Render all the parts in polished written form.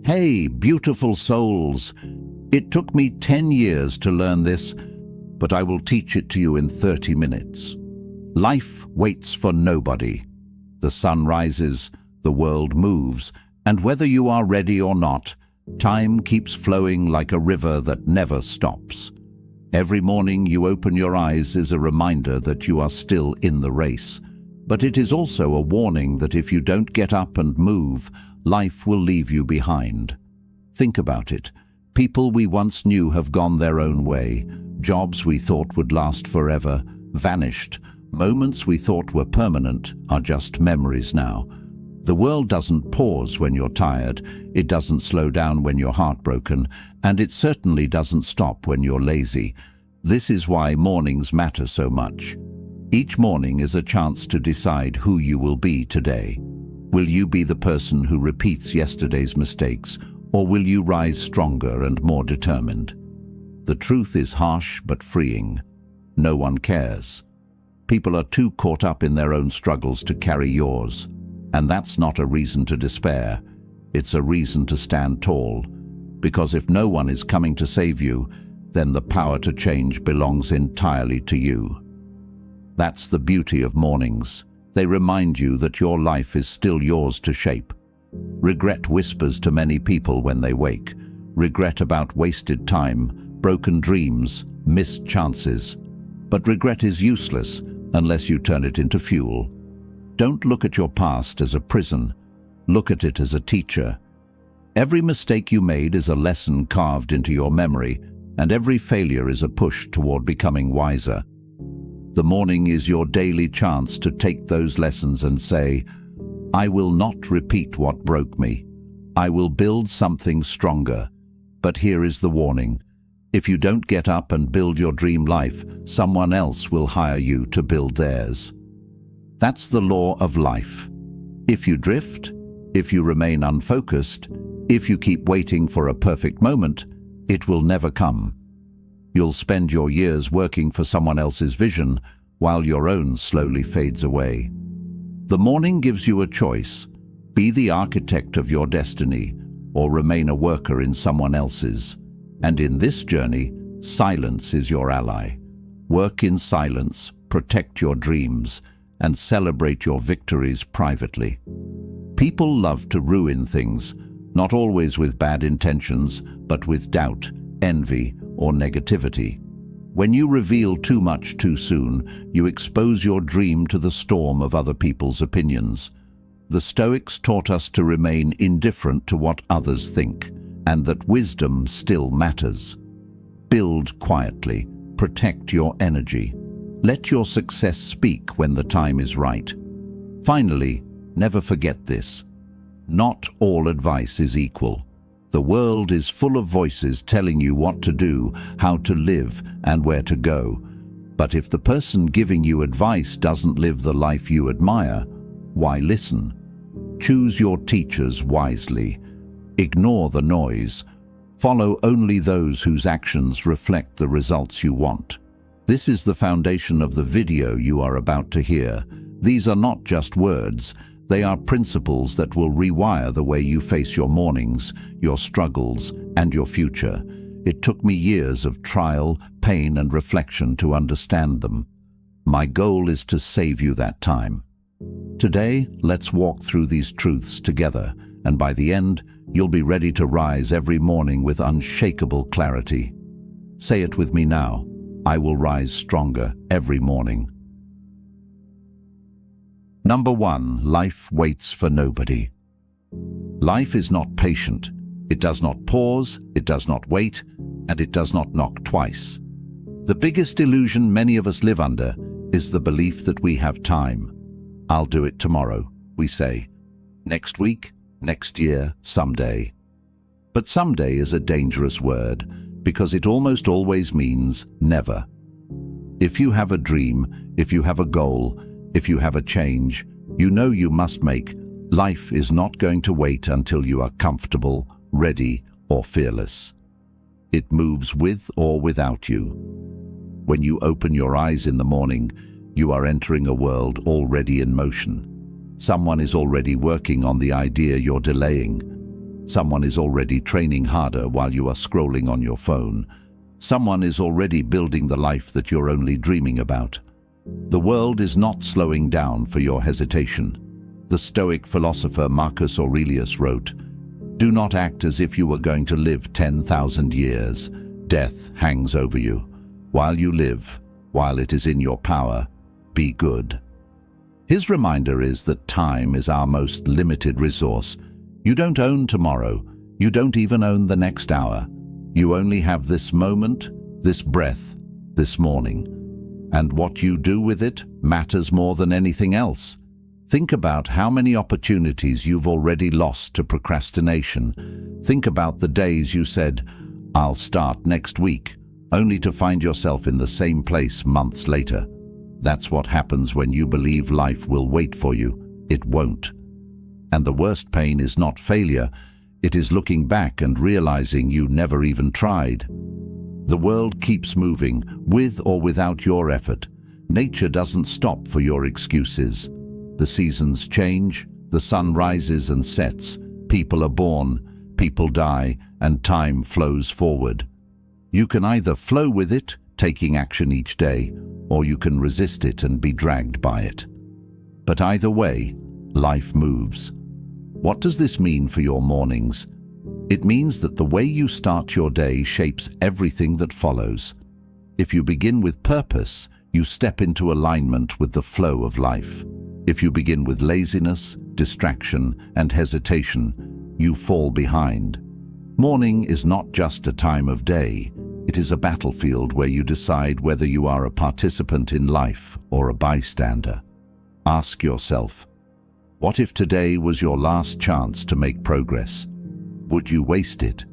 Hey, beautiful souls! It took me 10 years to learn this, but I will teach it to you in 30 minutes. Life waits for nobody. The sun rises, the world moves, and whether you are ready or not, time keeps flowing like a river that never stops. Every morning you open your eyes is a reminder that you are still in the race, but it is also a warning that if you don't get up and move, life will leave you behind. Think about it. People we once knew have gone their own way. Jobs we thought would last forever, vanished. Moments we thought were permanent are just memories now. The world doesn't pause when you're tired, it doesn't slow down when you're heartbroken, and it certainly doesn't stop when you're lazy. This is why mornings matter so much. Each morning is a chance to decide who you will be today. Will you be the person who repeats yesterday's mistakes, or will you rise stronger and more determined? The truth is harsh but freeing. No one cares. People are too caught up in their own struggles to carry yours. And that's not a reason to despair. It's a reason to stand tall. Because if no one is coming to save you, then the power to change belongs entirely to you. That's the beauty of mornings. They remind you that your life is still yours to shape. Regret whispers to many people when they wake. Regret about wasted time, broken dreams, missed chances. But regret is useless unless you turn it into fuel. Don't look at your past as a prison. Look at it as a teacher. Every mistake you made is a lesson carved into your memory, and every failure is a push toward becoming wiser. The morning is your daily chance to take those lessons and say, I will not repeat what broke me. I will build something stronger. But here is the warning. If you don't get up and build your dream life, someone else will hire you to build theirs. That's the law of life. If you drift, if you remain unfocused, if you keep waiting for a perfect moment, it will never come. You'll spend your years working for someone else's vision, while your own slowly fades away. The morning gives you a choice. Be the architect of your destiny, or remain a worker in someone else's. And in this journey, silence is your ally. Work in silence, protect your dreams, and celebrate your victories privately. People love to ruin things, not always with bad intentions, but with doubt, envy, or negativity. When you reveal too much too soon, you expose your dream to the storm of other people's opinions. The Stoics taught us to remain indifferent to what others think, and that wisdom still matters. Build quietly, protect your energy. Let your success speak when the time is right. Finally, never forget this. Not all advice is equal. The world is full of voices telling you what to do, how to live, and where to go. But if the person giving you advice doesn't live the life you admire, why listen? Choose your teachers wisely. Ignore the noise. Follow only those whose actions reflect the results you want. This is the foundation of the video you are about to hear. These are not just words. They are principles that will rewire the way you face your mornings, your struggles, and your future. It took me years of trial, pain, and reflection to understand them. My goal is to save you that time. Today, let's walk through these truths together, and by the end, you'll be ready to rise every morning with unshakable clarity. Say it with me now. I will rise stronger every morning. Number 1, life waits for nobody. Life is not patient. It does not pause, it does not wait, and it does not knock twice. The biggest illusion many of us live under is the belief that we have time. I'll do it tomorrow, we say. Next week, next year, someday. But someday is a dangerous word because it almost always means never. If you have a dream, if you have a goal, if you have a change you know you must make, life is not going to wait until you are comfortable, ready, or fearless. It moves with or without you. When you open your eyes in the morning, you are entering a world already in motion. Someone is already working on the idea you're delaying. Someone is already training harder while you are scrolling on your phone. Someone is already building the life that you're only dreaming about. The world is not slowing down for your hesitation. The Stoic philosopher Marcus Aurelius wrote, "Do not act as if you were going to live 10,000 years. Death hangs over you. While you live, while it is in your power, be good." His reminder is that time is our most limited resource. You don't own tomorrow. You don't even own the next hour. You only have this moment, this breath, this morning. And what you do with it matters more than anything else. Think about how many opportunities you've already lost to procrastination. Think about the days you said, "I'll start next week," only to find yourself in the same place months later. That's what happens when you believe life will wait for you. It won't. And the worst pain is not failure. It is looking back and realizing you never even tried. The world keeps moving, with or without your effort. Nature doesn't stop for your excuses. The seasons change, the sun rises and sets, people are born, people die, and time flows forward. You can either flow with it, taking action each day, or you can resist it and be dragged by it. But either way, life moves. What does this mean for your mornings? It means that the way you start your day shapes everything that follows. If you begin with purpose, you step into alignment with the flow of life. If you begin with laziness, distraction, and hesitation, you fall behind. Morning is not just a time of day. It is a battlefield where you decide whether you are a participant in life or a bystander. Ask yourself, what if today was your last chance to make progress? Would you waste it?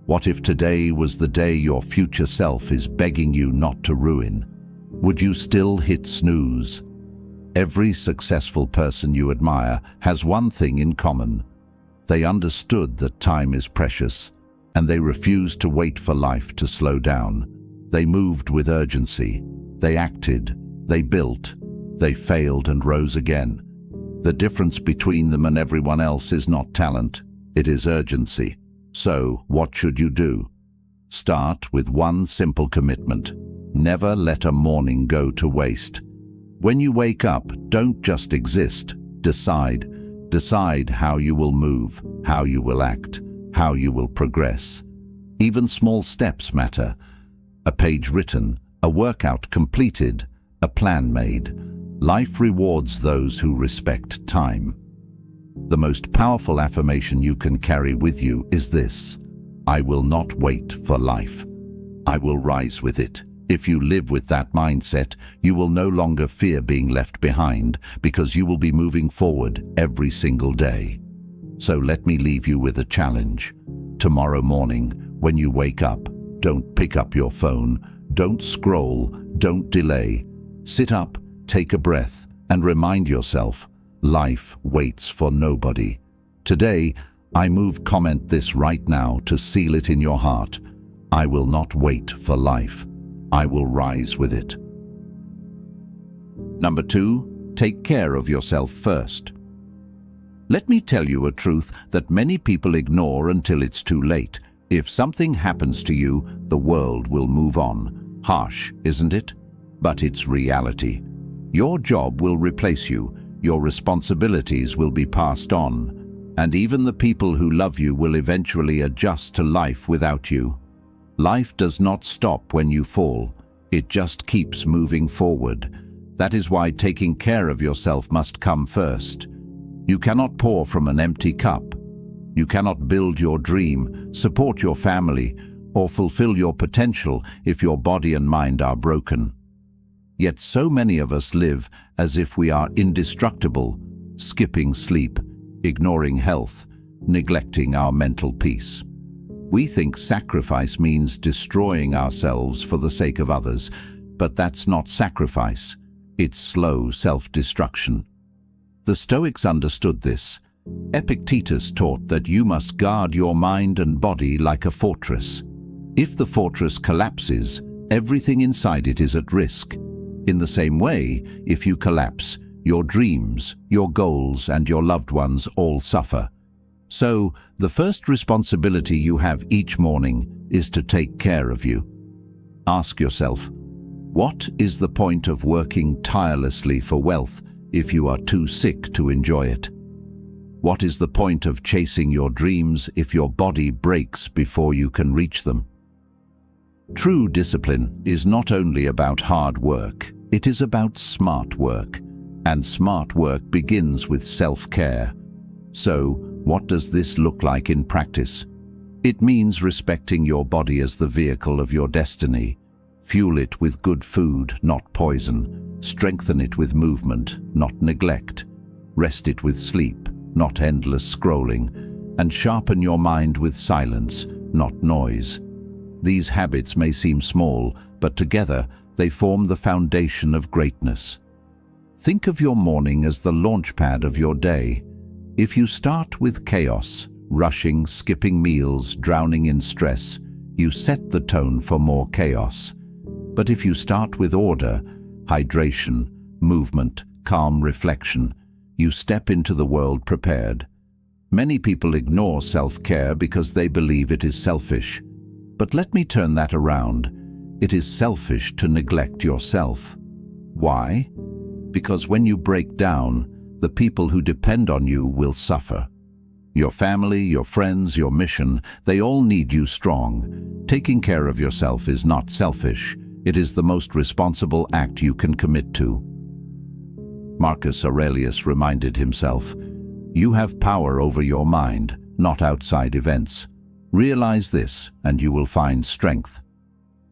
What if today was the day your future self is begging you not to ruin? Would you still hit snooze? Every successful person you admire has one thing in common. They understood that time is precious, and they refused to wait for life to slow down. They moved with urgency. They acted. They built. They failed and rose again. The difference between them and everyone else is not talent. It is urgency. So, what should you do? Start with one simple commitment. Never let a morning go to waste. When you wake up, don't just exist. Decide. Decide how you will move, how you will act, how you will progress. Even small steps matter. A page written, a workout completed, a plan made. Life rewards those who respect time. The most powerful affirmation you can carry with you is this: I will not wait for life. I will rise with it. If you live with that mindset, you will no longer fear being left behind, because you will be moving forward every single day. So let me leave you with a challenge. Tomorrow morning, when you wake up, don't pick up your phone, don't scroll, don't delay. Sit up, take a breath, and remind yourself, life waits for nobody. Today, I comment this right now to seal it in your heart. I will not wait for life. I will rise with it. Number 2, take care of yourself first. Let me tell you a truth that many people ignore until it's too late. If something happens to you, the world will move on. Harsh, isn't it? But it's reality. Your job will replace you. Your responsibilities will be passed on. And even the people who love you will eventually adjust to life without you. Life does not stop when you fall. It just keeps moving forward. That is why taking care of yourself must come first. You cannot pour from an empty cup. You cannot build your dream, support your family, or fulfill your potential if your body and mind are broken. Yet so many of us live as if we are indestructible, skipping sleep, ignoring health, neglecting our mental peace. We think sacrifice means destroying ourselves for the sake of others, but that's not sacrifice. It's slow self-destruction. The Stoics understood this. Epictetus taught that you must guard your mind and body like a fortress. If the fortress collapses, everything inside it is at risk. In the same way, if you collapse, Your dreams, your goals, and your loved ones all suffer. So, the first responsibility you have each morning is to take care of you. Ask yourself, what is the point of working tirelessly for wealth if you are too sick to enjoy it? What is the point of chasing your dreams if your body breaks before you can reach them? True discipline is not only about hard work, it is about smart work. And smart work begins with self-care. So, what does this look like in practice? It means respecting your body as the vehicle of your destiny. Fuel it with good food, not poison. Strengthen it with movement, not neglect. Rest it with sleep, not endless scrolling. And sharpen your mind with silence, not noise. These habits may seem small, but together they form the foundation of greatness. Think of your morning as the launchpad of your day. If you start with chaos, rushing, skipping meals, drowning in stress, you set the tone for more chaos. But if you start with order, hydration, movement, calm reflection, you step into the world prepared. Many people ignore self-care because they believe it is selfish. But let me turn that around. It is selfish to neglect yourself. Why? Because when you break down, the people who depend on you will suffer. Your family, your friends, your mission, they all need you strong. Taking care of yourself is not selfish. It is the most responsible act you can commit to. Marcus Aurelius reminded himself, "You have power over your mind, not outside events. Realize this, and you will find strength."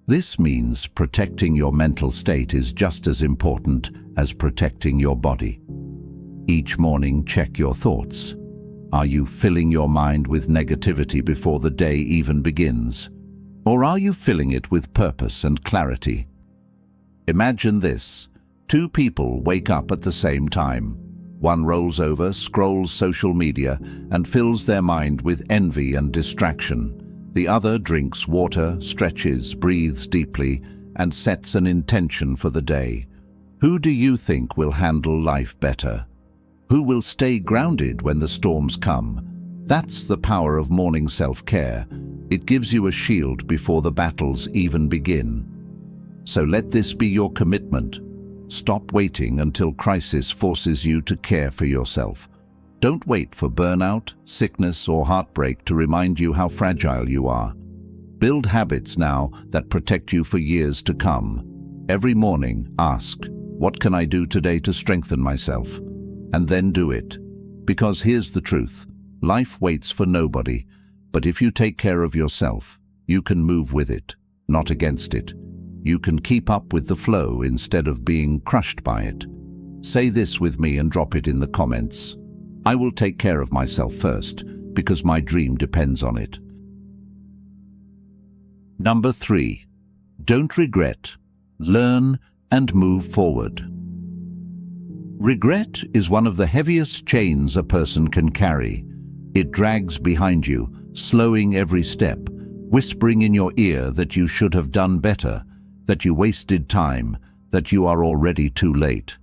This means protecting your mental state is just as important as protecting your body. Each morning, check your thoughts. Are you filling your mind with negativity before the day even begins? Or are you filling it with purpose and clarity? Imagine this. Two people wake up at the same time. One rolls over, scrolls social media, and fills their mind with envy and distraction. The other drinks water, stretches, breathes deeply, and sets an intention for the day. Who do you think will handle life better? Who will stay grounded when the storms come? That's the power of morning self-care. It gives you a shield before the battles even begin. So let this be your commitment. Stop waiting until crisis forces you to care for yourself. Don't wait for burnout, sickness, or heartbreak to remind you how fragile you are. Build habits now that protect you for years to come. Every morning, ask, what can I do today to strengthen myself? And then do it. Because here's the truth. Life waits for nobody. But if you take care of yourself, you can move with it, not against it. You can keep up with the flow instead of being crushed by it. Say this with me and drop it in the comments. I will take care of myself first, because my dream depends on it. Number 3. Don't regret. Learn and move forward. Regret is one of the heaviest chains a person can carry. It drags behind you, slowing every step, whispering in your ear that you should have done better, that you wasted time, that you are already too late.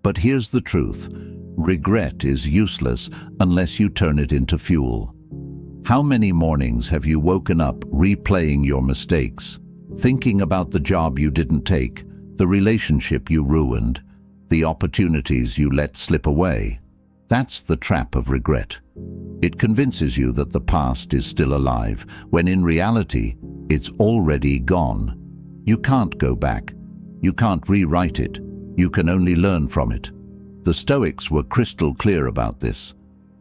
But here's the truth. Regret is useless unless you turn it into fuel. How many mornings have you woken up replaying your mistakes, thinking about the job you didn't take, the relationship you ruined, the opportunities you let slip away? That's the trap of regret. It convinces you that the past is still alive, when in reality, it's already gone. You can't go back. You can't rewrite it. You can only learn from it. The Stoics were crystal clear about this.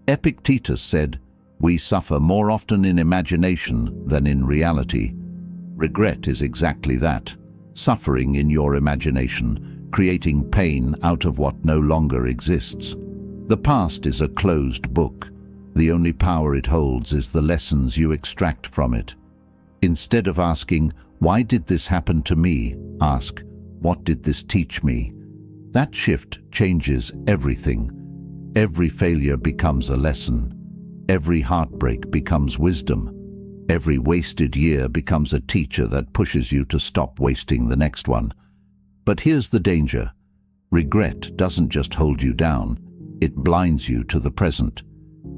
Epictetus said, "We suffer more often in imagination than in reality." Regret is exactly that, suffering in your imagination, creating pain out of what no longer exists. The past is a closed book. The only power it holds is the lessons you extract from it. Instead of asking, "Why did this happen to me?" ask, "What did this teach me?" That shift changes everything. Every failure becomes a lesson. Every heartbreak becomes wisdom. Every wasted year becomes a teacher that pushes you to stop wasting the next one. But here's the danger. Regret doesn't just hold you down, it blinds you to the present.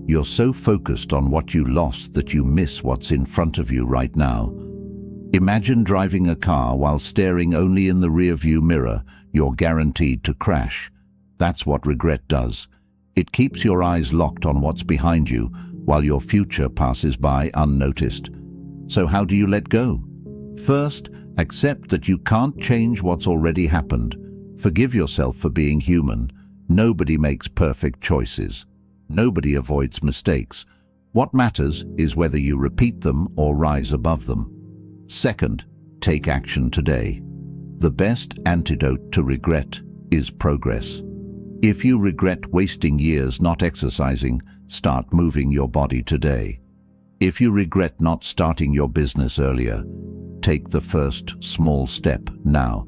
You're so focused on what you lost that you miss what's in front of you right now. Imagine driving a car while staring only in the rearview mirror. You're guaranteed to crash. That's what regret does. It keeps your eyes locked on what's behind you while your future passes by unnoticed. So how do you let go? First, accept that you can't change what's already happened. Forgive yourself for being human. Nobody makes perfect choices. Nobody avoids mistakes. What matters is whether you repeat them or rise above them. Second, take action today. The best antidote to regret is progress. If you regret wasting years not exercising, start moving your body today. If you regret not starting your business earlier, take the first small step now.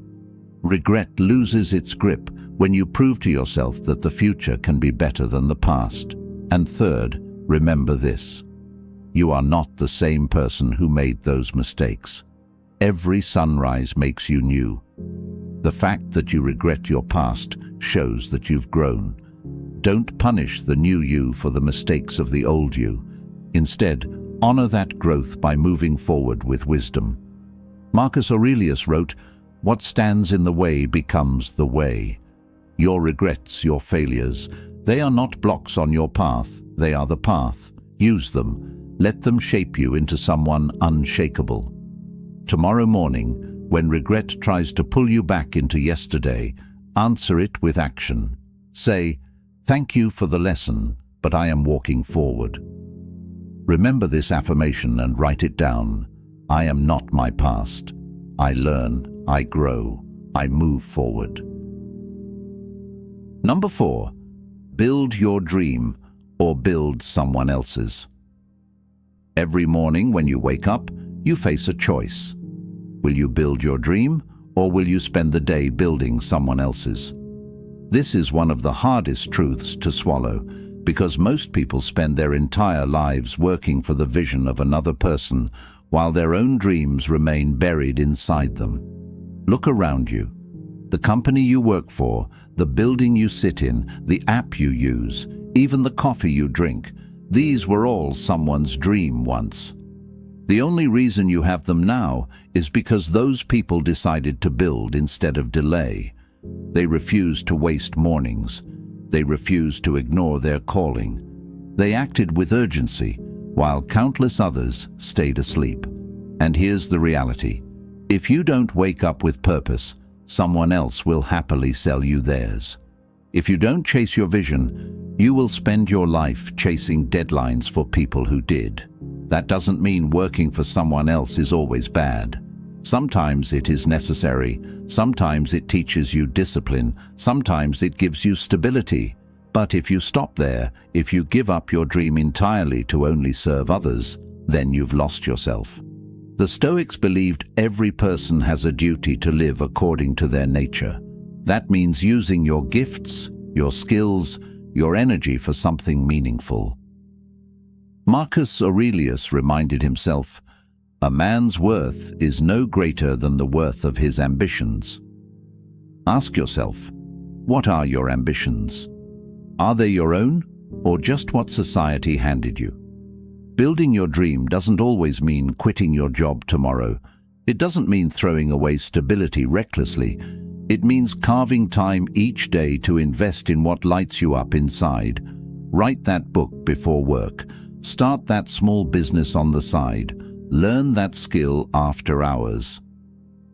Regret loses its grip when you prove to yourself that the future can be better than the past. And third, remember this: you are not the same person who made those mistakes. Every sunrise makes you new. The fact that you regret your past shows that you've grown. Don't punish the new you for the mistakes of the old you. Instead, honor that growth by moving forward with wisdom. Marcus Aurelius wrote, "What stands in the way becomes the way." Your regrets, your failures, they are not blocks on your path, they are the path. Use them. Let them shape you into someone unshakable. Tomorrow morning, when regret tries to pull you back into yesterday, answer it with action. Say, "Thank you for the lesson, but I am walking forward." Remember this affirmation and write it down. I am not my past. I learn, I grow, I move forward. Number 4, build your dream or build someone else's. Every morning when you wake up, you face a choice. Will you build your dream or will you spend the day building someone else's? This is one of the hardest truths to swallow because most people spend their entire lives working for the vision of another person while their own dreams remain buried inside them. Look around you. The company you work for, the building you sit in, the app you use, even the coffee you drink, these were all someone's dream once. The only reason you have them now is because those people decided to build instead of delay. They refused to waste mornings. They refused to ignore their calling. They acted with urgency, while countless others stayed asleep. And here's the reality. If you don't wake up with purpose, someone else will happily sell you theirs. If you don't chase your vision, you will spend your life chasing deadlines for people who did. That doesn't mean working for someone else is always bad. Sometimes it is necessary. Sometimes it teaches you discipline. Sometimes it gives you stability. But if you stop there, if you give up your dream entirely to only serve others, then you've lost yourself. The Stoics believed every person has a duty to live according to their nature. That means using your gifts, your skills, your energy for something meaningful. Marcus Aurelius reminded himself, "A man's worth is no greater than the worth of his ambitions." Ask yourself, what are your ambitions? Are they your own, or just what society handed you? Building your dream doesn't always mean quitting your job tomorrow. It doesn't mean throwing away stability recklessly. It means carving time each day to invest in what lights you up inside. Write that book before work. Start that small business on the side. Learn that skill after hours.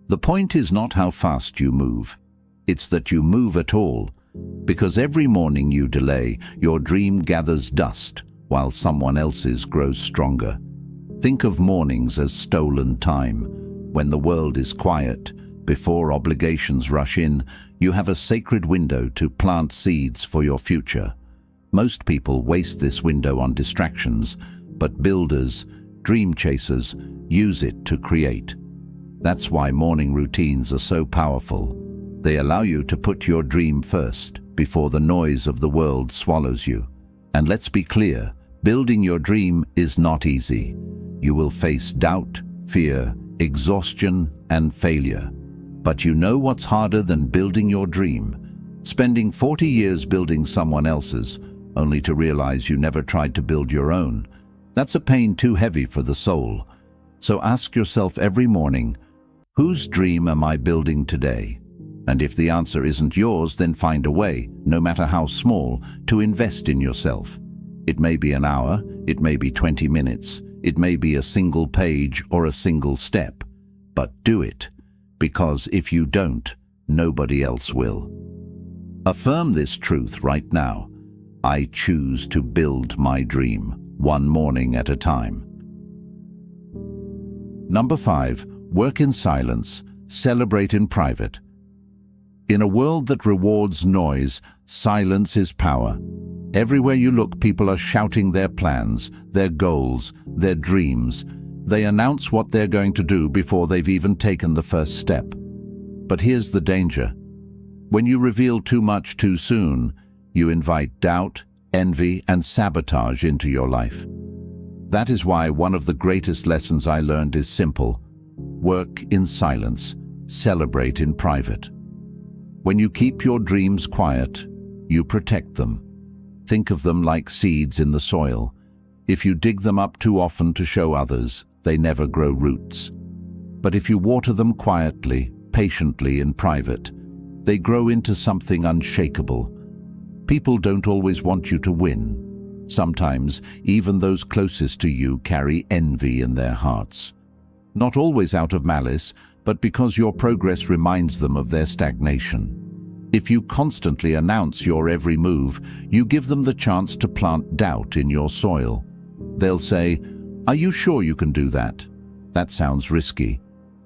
The point is not how fast you move. It's that you move at all. Because every morning you delay, your dream gathers dust, while someone else's grows stronger. Think of mornings as stolen time. When the world is quiet, before obligations rush in, you have a sacred window to plant seeds for your future. Most people waste this window on distractions, but builders, dream chasers, use it to create. That's why morning routines are so powerful. They allow you to put your dream first, before the noise of the world swallows you. And let's be clear, building your dream is not easy. You will face doubt, fear, exhaustion, and failure. But you know what's harder than building your dream? spending 40 years building someone else's, only to realize you never tried to build your own. That's a pain too heavy for the soul. So ask yourself every morning, whose dream am I building today? And if the answer isn't yours, then find a way, no matter how small, to invest in yourself. It may be an hour, it may be 20 minutes, it may be a single page or a single step. But do it, because if you don't, nobody else will. Affirm this truth right now. I choose to build my dream, one morning at a time. Number 5, work in silence, celebrate in private. In a world that rewards noise, silence is power. Everywhere you look, people are shouting their plans, their goals, their dreams. They announce what they're going to do before they've even taken the first step. But here's the danger. When you reveal too much too soon, you invite doubt, envy, and sabotage into your life. That is why one of the greatest lessons I learned is simple. Work in silence, celebrate in private. When you keep your dreams quiet, you protect them. Think of them like seeds in the soil. If you dig them up too often to show others, they never grow roots. But if you water them quietly, patiently in private, they grow into something unshakable. People don't always want you to win. Sometimes, even those closest to you carry envy in their hearts. Not always out of malice, but because your progress reminds them of their stagnation. If you constantly announce your every move, you give them the chance to plant doubt in your soil. They'll say, "Are you sure you can do that? That sounds risky.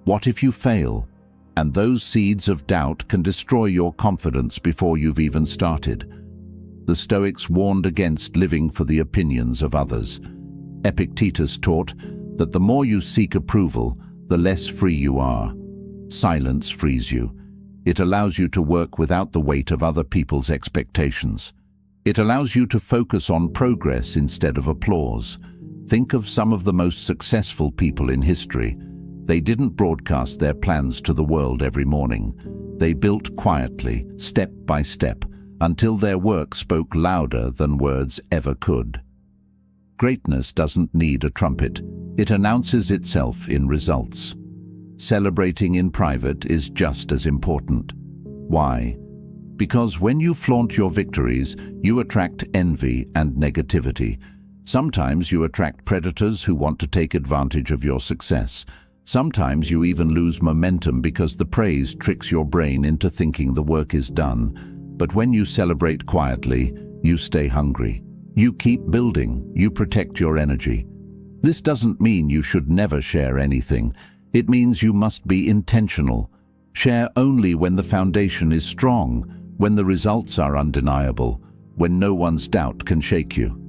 What if you fail?" And those seeds of doubt can destroy your confidence before you've even started. The Stoics warned against living for the opinions of others. Epictetus taught that the more you seek approval, the less free you are. Silence frees you. It allows you to work without the weight of other people's expectations. It allows you to focus on progress instead of applause. Think of some of the most successful people in history. They didn't broadcast their plans to the world every morning. They built quietly, step by step, until their work spoke louder than words ever could. Greatness doesn't need a trumpet. It announces itself in results. Celebrating in private is just as important. Why? Because when you flaunt your victories, you attract envy and negativity. Sometimes you attract predators who want to take advantage of your success. Sometimes you even lose momentum because the praise tricks your brain into thinking the work is done. But when you celebrate quietly, you stay hungry. You keep building, you protect your energy. This doesn't mean you should never share anything. It means you must be intentional. Share only when the foundation is strong, when the results are undeniable, when no one's doubt can shake you.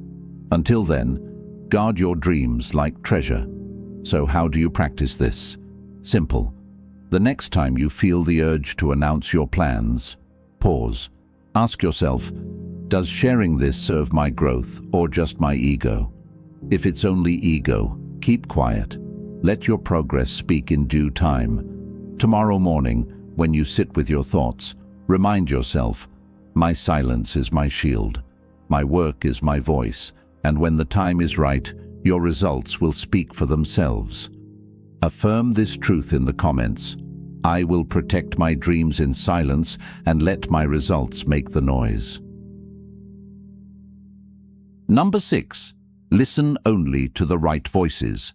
Until then, guard your dreams like treasure. So how do you practice this? Simple. The next time you feel the urge to announce your plans, pause. Ask yourself, does sharing this serve my growth or just my ego? If it's only ego, keep quiet. Let your progress speak in due time. Tomorrow morning, when you sit with your thoughts, remind yourself, my silence is my shield. My work is my voice, and when the time is right, your results will speak for themselves. Affirm this truth in the comments. I will protect my dreams in silence and let my results make the noise. Number 6. Listen only to the right voices.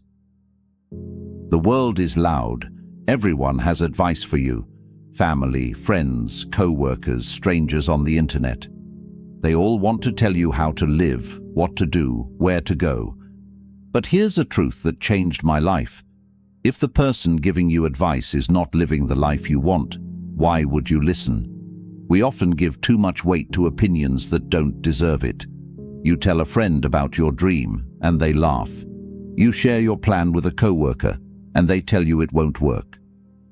The world is loud. Everyone has advice for you. Family, friends, co-workers, strangers on the internet. They all want to tell you how to live, what to do, where to go. But here's a truth that changed my life. If the person giving you advice is not living the life you want, why would you listen? We often give too much weight to opinions that don't deserve it. You tell a friend about your dream, and they laugh. You share your plan with a coworker, and they tell you it won't work.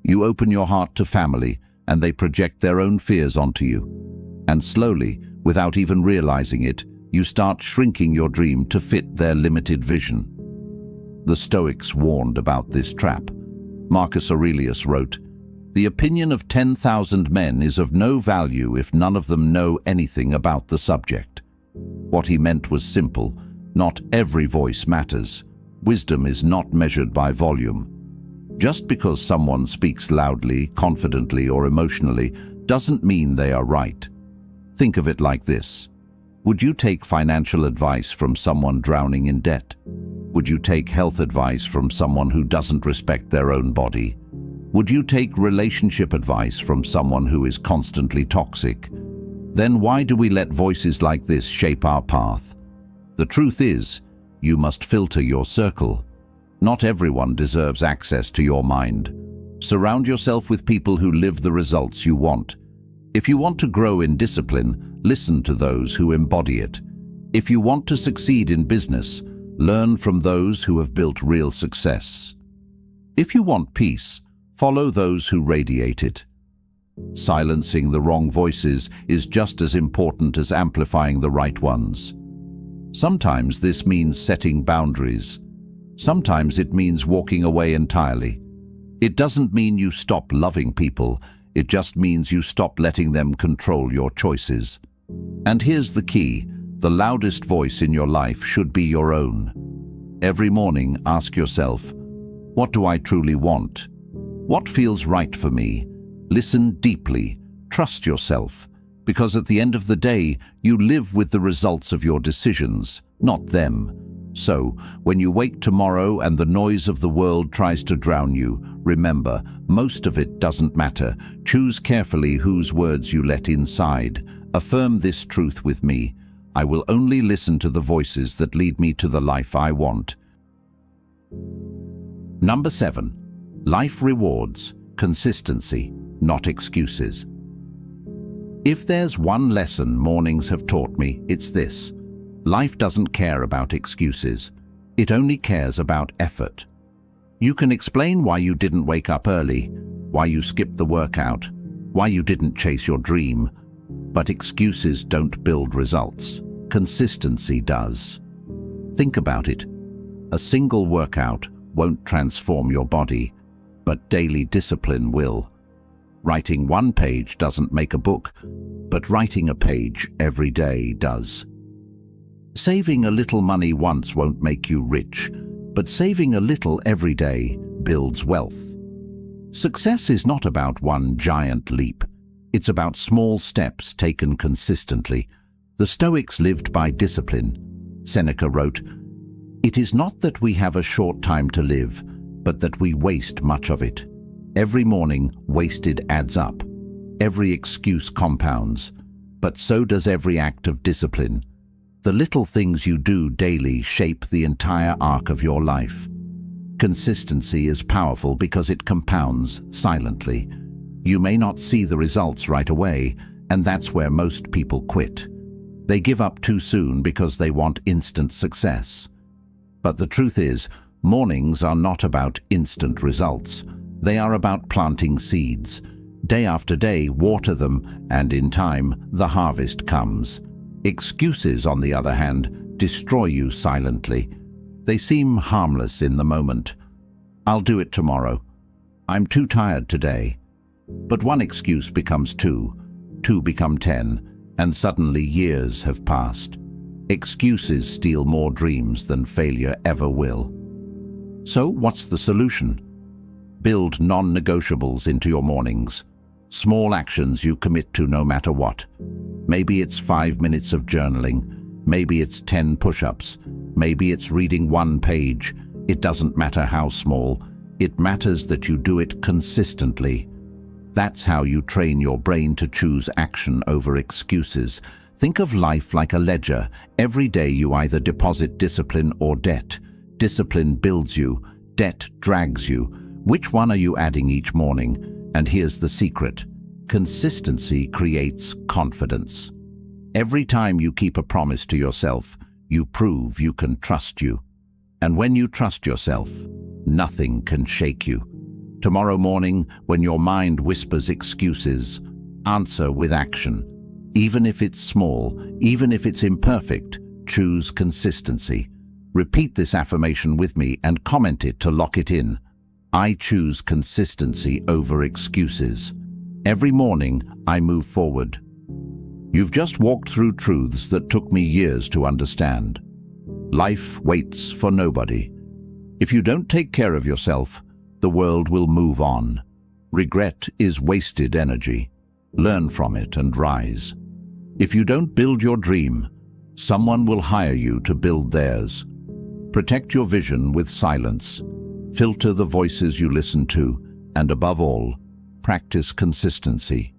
You open your heart to family, and they project their own fears onto you. And slowly, without even realizing it, you start shrinking your dream to fit their limited vision. The Stoics warned about this trap. Marcus Aurelius wrote, The opinion of 10,000 men is of no value if none of them know anything about the subject. What he meant was simple. Not every voice matters. Wisdom is not measured by volume. Just because someone speaks loudly, confidently, or emotionally doesn't mean they are right. Think of it like this. Would you take financial advice from someone drowning in debt? Would you take health advice from someone who doesn't respect their own body? Would you take relationship advice from someone who is constantly toxic? Then why do we let voices like this shape our path? The truth is, you must filter your circle. Not everyone deserves access to your mind. Surround yourself with people who live the results you want. If you want to grow in discipline, listen to those who embody it. If you want to succeed in business, learn from those who have built real success. If you want peace, follow those who radiate it. Silencing the wrong voices is just as important as amplifying the right ones. Sometimes this means setting boundaries. Sometimes it means walking away entirely. It doesn't mean you stop loving people, it just means you stop letting them control your choices. And here's the key, the loudest voice in your life should be your own. Every morning, ask yourself, what do I truly want? What feels right for me? Listen deeply, trust yourself, because at the end of the day, you live with the results of your decisions, not them. So, when you wake tomorrow and the noise of the world tries to drown you, remember, most of it doesn't matter. Choose carefully whose words you let inside. Affirm this truth with me. I will only listen to the voices that lead me to the life I want. Number 7. Life rewards consistency, not excuses. If there's one lesson mornings have taught me, it's this. Life doesn't care about excuses. It only cares about effort. You can explain why you didn't wake up early, why you skipped the workout, why you didn't chase your dream, but excuses don't build results. Consistency does. Think about it. A single workout won't transform your body, but daily discipline will. Writing one page doesn't make a book, but writing a page every day does. Saving a little money once won't make you rich, but saving a little every day builds wealth. Success is not about one giant leap. It's about small steps taken consistently. The Stoics lived by discipline. Seneca wrote, "It is not that we have a short time to live, but that we waste much of it. Every morning, wasted adds up. Every excuse compounds, but so does every act of discipline. The little things you do daily shape the entire arc of your life." Consistency is powerful because it compounds silently. You may not see the results right away, and that's where most people quit. They give up too soon because they want instant success. But the truth is, mornings are not about instant results. They are about planting seeds. Day after day, water them, and in time, the harvest comes. Excuses, on the other hand, destroy you silently. They seem harmless in the moment. I'll do it tomorrow. I'm too tired today. But one excuse becomes two become 10, and suddenly years have passed. Excuses steal more dreams than failure ever will. So what's the solution? Build non-negotiables into your mornings. Small actions you commit to no matter what. Maybe it's 5 minutes of journaling. Maybe it's 10 push-ups. Maybe it's reading one page. It doesn't matter how small. It matters that you do it consistently. That's how you train your brain to choose action over excuses. Think of life like a ledger. Every day you either deposit discipline or debt. Discipline builds you. Debt drags you. Which one are you adding each morning? And here's the secret. Consistency creates confidence. Every time you keep a promise to yourself, you prove you can trust you. And when you trust yourself, nothing can shake you. Tomorrow morning, when your mind whispers excuses, answer with action. Even if it's small, even if it's imperfect, choose consistency. Repeat this affirmation with me and comment it to lock it in. I choose consistency over excuses. Every morning, I move forward. You've just walked through truths that took me years to understand. Life waits for nobody. If you don't take care of yourself, the world will move on. Regret is wasted energy. Learn from it and rise. If you don't build your dream, someone will hire you to build theirs. Protect your vision with silence. Filter the voices you listen to, and above all, practice consistency.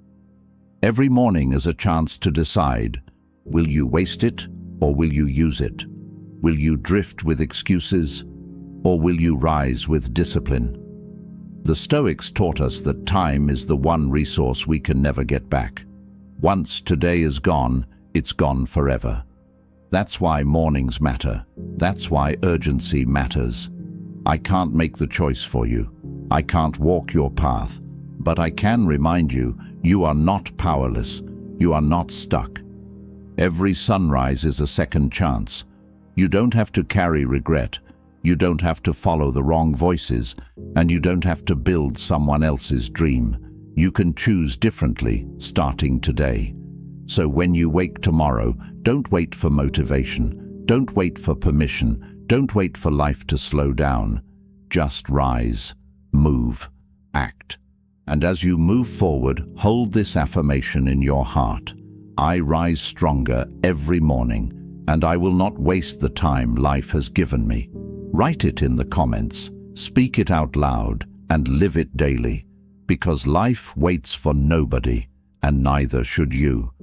Every morning is a chance to decide, will you waste it or will you use it? Will you drift with excuses or will you rise with discipline? The Stoics taught us that time is the one resource we can never get back. Once today is gone, it's gone forever. That's why mornings matter. That's why urgency matters. I can't make the choice for you. I can't walk your path. But I can remind you, you are not powerless. You are not stuck. Every sunrise is a second chance. You don't have to carry regret. You don't have to follow the wrong voices. And you don't have to build someone else's dream. You can choose differently, starting today. So when you wake tomorrow, don't wait for motivation. Don't wait for permission. Don't wait for life to slow down. Just rise, move, act. And as you move forward, hold this affirmation in your heart. I rise stronger every morning, and I will not waste the time life has given me. Write it in the comments, speak it out loud, and live it daily. Because life waits for nobody, and neither should you.